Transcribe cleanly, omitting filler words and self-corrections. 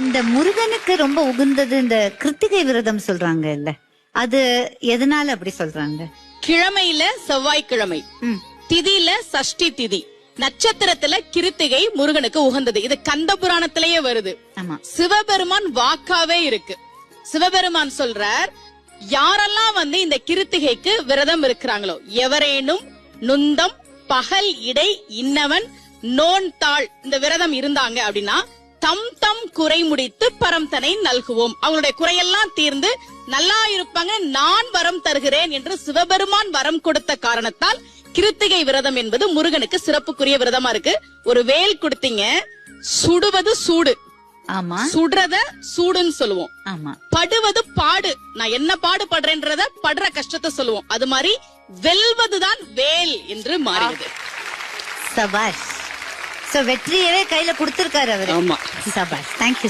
இந்த முருகனுக்கு ரொம்ப உகந்தது இந்த கிருத்திகை விரதம் சொல்றாங்க இல்ல, அது எதனால அப்படி சொல்றாங்க? கிழமையில செவ்வாய்க்கிழமை, திதியில சஷ்டி திதி, நட்சத்திரத்துல கிருத்திகை முருகனுக்கு உகந்தது. இது கந்த புராணத்திலேயே வருது. ஆமா, சிவபெருமான் வாக்காவே இருக்கு. சிவபெருமான் சொல்றார், யாரெல்லாம் இந்த கிருத்திகைக்கு விரதம் இருக்கிறாங்களோ, எவரேனும் நுந்தம் பகல் இடை இன்னவன் நோன்தாள் இந்த விரதம் இருந்தாங்க அப்படின்னா தம் தம் குறை முடித்து பரம் தனை நல்குவோம். அவங்களுடைய குறையெல்லாம் தீர்ந்து நல்லா இருப்பாங்க, நான் வரம் தருகிறேன் என்று சிவபெருமான் வரம் கொடுத்த காரணத்தால் கிருத்திகை விரதம் என்பது முருகனுக்கு சிறப்புக்குரிய விரதமா இருக்கு. ஒரு வேல் கொடுத்தீங்க, சுடுவது சூடு, ஆமா, சுடுறத சூடுன்னு சொல்லுவோம். ஆமா, படுவது பாடு, நான் என்ன பாடுபடுறேன்றத படுற கஷ்டத்தை சொல்லுவோம். அது மாதிரி வெல்வதுதான் வேல் என்று மாறியது. சபாஷ். சோ வெற்றியவே கையில கொடுத்திருக்காரு அவரு. ஆமா, சபாஷ். தேங்க்யூ.